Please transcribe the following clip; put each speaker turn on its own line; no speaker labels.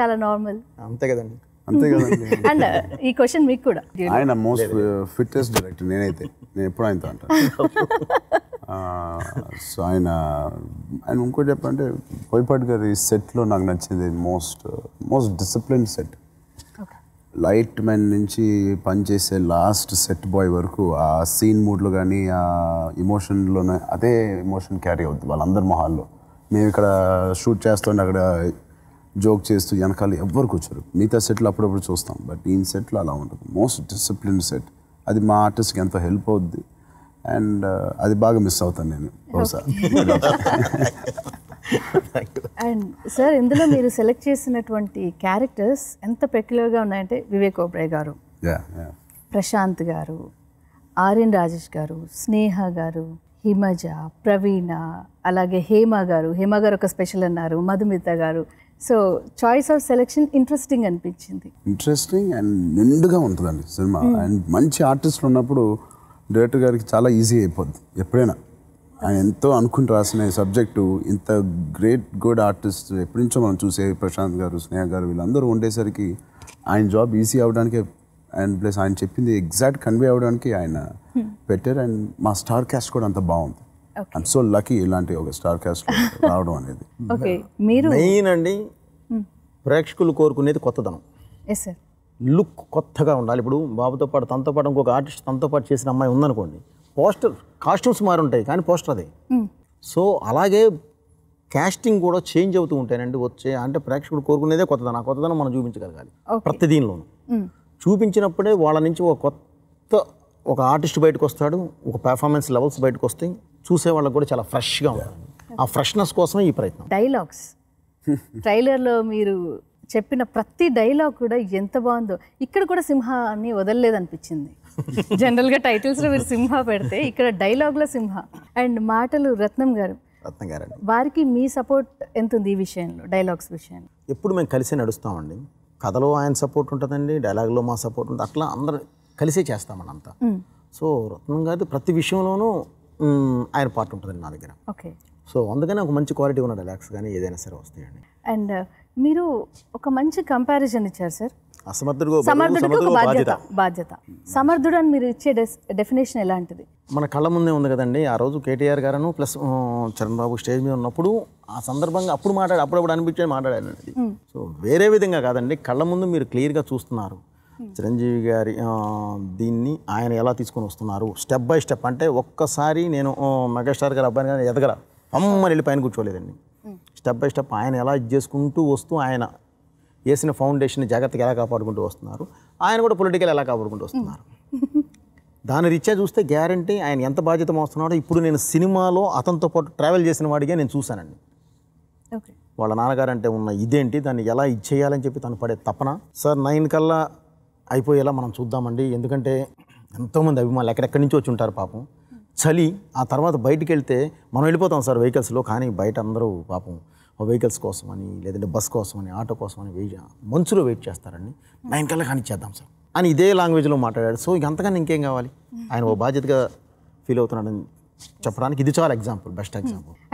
చాలా నార్మల్.
అంతే కదండి.
అండ్ ఈ క్వశ్చన్ మీకు కూడా.
ఆయన మోస్ట్ ఫిట్టెస్ట్ డైరెక్టర్ నేనైతే. నేను ఎప్పుడు ఆయనతో అంటాను. సో ఆయన ఇంకోటి చెప్పంటే బోయపాటి గారి సెట్లో నాకు నచ్చింది most discipline set. Light man నుంచి పనిచేసే లాస్ట్ సెట్ బాయ్ వరకు ఆ సీన్ మూడ్లో కానీ ఆ ఎమోషన్లోనే అదే ఎమోషన్ క్యారీ అవుతుంది వాళ్ళందరి మొహాల్లో. మేము ఇక్కడ షూట్ చేస్తుంటే అక్కడ జోక్ చేస్తూ వెనకాల ఎవ్వరు కూర్చోరు. మిగతా సెట్లు అప్పుడప్పుడు చూస్తాం, బట్ ఈ సెట్లో అలా ఉంటుంది. Most discipline set. అది మా ఆర్టిస్ట్కి ఎంతో హెల్ప్ అవుద్ది. అండ్ అది బాగా మిస్ అవుతాను నేను బహుశా.
అండ్ సార్, ఇందులో మీరు సెలెక్ట్ చేసినటువంటి క్యారెక్టర్స్ ఎంత పెక్యులర్గా ఉన్నాయంటే వివేక్ ఓబ్రాయ్ గారు, ప్రశాంత్ గారు, ఆర్యన్ రాజేష్ గారు, స్నేహ గారు, హిమజ, ప్రవీణ, అలాగే హేమ గారు ఒక స్పెషల్ అన్నారు, మధుమిత గారు. So choice of selection interesting అనిపించింది.
ఇంట్రెస్టింగ్ అండ్ నిండుగా ఉంటుందండి సినిమా. అండ్ మంచి ఆర్టిస్టులు ఉన్నప్పుడు డైరెక్టర్ గారికి చాలా ఈజీ అయిపోద్ది ఎప్పుడైనా. ఆయన ఎంతో అనుకుని రాసిన సబ్జెక్టు ఇంత గుడ్ ఆర్టిస్ట్ ఎప్పటి నుంచో మనం చూసే ప్రశాంత్ గారు, స్నేహ గారు వీళ్ళందరూ ఉండేసరికి ఆయన జాబ్ ఈజీ అవడానికి అండ్ ప్లస్ ఆయన చెప్పింది ఎగ్జాక్ట్ కన్వే అవడానికి ఆయన పెట్టారు. అండ్ మా స్టార్ క్యాస్ట్ కూడా అంత బాగుంది. ఐఎమ్ సో లక్కీ ఇలాంటి ఒక స్టార్ క్యాస్ట్ రావడం అనేది.
మెయిన్ అండి ప్రేక్షకులు కోరుకునేది కొత్తదనం. లుక్ కొత్తగా ఉండాలి. ఇప్పుడు బాబుతో పాటు తనతో పాటు ఇంకొక ఆర్టిస్ట్ తనతో పాటు చేసిన అమ్మాయి ఉందనుకోండి, పోస్టర్ కాస్ట్యూమ్స్ మారి ఉంటాయి కానీ పోస్టర్ అదే. సో అలాగే క్యాస్టింగ్ కూడా చేంజ్ అవుతూ ఉంటాయండి. వచ్చే అంటే ప్రేక్షకుడు కోరుకునేదే కొత్తదనం. ఆ కొత్తదనం మనం చూపించగలగాలి ప్రతి దీనిలోనూ. చూపించినప్పుడే వాళ్ళ నుంచి ఒక ఆర్టిస్ట్ బయటకు వస్తాడు, ఒక పెర్ఫార్మెన్స్ లెవెల్స్ బయటకు వస్తాయి, చూసే వాళ్ళకి కూడా చాలా ఫ్రెష్గా ఉంటుంది. ఆ ఫ్రెష్నెస్ కోసమే ఈ ప్రయత్నం.
డైలాగ్స్ ట్రైలర్లో మీరు చెప్పిన ప్రతి డైలాగ్ కూడా ఎంత బాగుందో. ఇక్కడ కూడా సింహాన్ని వదలలేదనిపించింది. జనరల్గా టైటిల్స్లో మీరు సింహ పెడితే ఇక్కడ డైలాగ్లో సింహ. అండ్ మాటలు రత్నం గారు వారికి మీ సపోర్ట్ ఎంత ఉంది ఈ విషయంలో, డైలాగ్స్ విషయంలో?
ఎప్పుడు మేము కలిసి నడుస్తామండి. కథలో ఆయన సపోర్ట్ ఉంటుందండి, డైలాగ్లో మా సపోర్ట్ ఉంటుంది. అట్లా అందరూ కలిసే చేస్తామండి అంతా. సో రత్నం గారి ప్రతి విషయంలోనూ ఆయన పార్ట్ ఉంటుందండి నా దగ్గర.
ఓకే.
సో అందుకని ఒక మంచి క్వాలిటీ ఉన్న డైలాగ్స్ కానీ ఏదైనా సరే వస్తాయండి.
అండ్ మీరు ఒక మంచి కంపారిజన్ ఇచ్చారు సార్,
సమర్థుడికి
ఒక బాధ్యత. సమర్థుడు అని మీరు ఇచ్చే డెఫినేషన్ ఎలాంటిది?
మన కళ్ళ ముందే ఉంది కదండి. ఆ రోజు కేటీఆర్ గారు ప్లస్ చరణ్ బాబు స్టేజ్ మీద ఉన్నప్పుడు ఆ సందర్భంగా అప్పుడప్పుడు అనిపించే మాట్లాడానండి. సో వేరే విధంగా కాదండి, కళ్ళ ముందు మీరు క్లియర్గా చూస్తున్నారు చిరంజీవి గారి దీన్ని ఆయన ఎలా తీసుకొని వస్తున్నారు స్టెప్ బై స్టెప్. అంటే ఒక్కసారి నేను మెగాస్టార్ గారు అబ్బాయి గారు ఎదగల అమ్మని వెళ్ళి పైన కూర్చోలేదండి. స్టెప్ బై స్టెప్ ఆయన ఎలా ఇది చేసుకుంటూ వస్తూ ఆయన వేసిన ఫౌండేషన్ జాగ్రత్తగా ఎలా కాపాడుకుంటూ వస్తున్నారు, ఆయన కూడా పొలిటికల్ ఎలా కాపాడుకుంటూ వస్తున్నారు. దాని రీత్యా చూస్తే గ్యారంటీ ఆయన ఎంత బాధ్యత మోస్తున్నాడో ఇప్పుడు నేను సినిమాలో అతనితో పాటు ట్రావెల్ చేసిన వాడిగా నేను చూశానండి. వాళ్ళ నాన్నగారు అంటే ఉన్న ఇదేంటి, దాన్ని ఎలా ఇది చేయాలని చెప్పి తను పడే తపన. సార్ 9 కల్లా అయిపోయేలా మనం చూద్దామండి. ఎందుకంటే ఎంతోమంది అభిమానులు ఎక్కడెక్కడి నుంచి వచ్చి ఉంటారు పాపం. చలి ఆ తర్వాత బయటికి వెళ్తే మనం వెళ్ళిపోతాం సార్ వెహికల్స్లో, కానీ బయట అందరూ పాపం వెహికల్స్ కోసమని లేదంటే బస్ కోసమని ఆటో కోసమని మంచులో వెయిట్ చేస్తారండి. 9 కల్లా కానీ ఇచ్చేద్దాం సార్ అని ఇదే లాంగ్వేజ్లో మాట్లాడాడు. సో అంతకన్నా ఇంకేం కావాలి? ఆయన ఓ బాధ్యతగా ఫీల్ అవుతున్నాడని చెప్పడానికి ఇది చాలా ఎగ్జాంపుల్, బెస్ట్ ఎగ్జాంపుల్.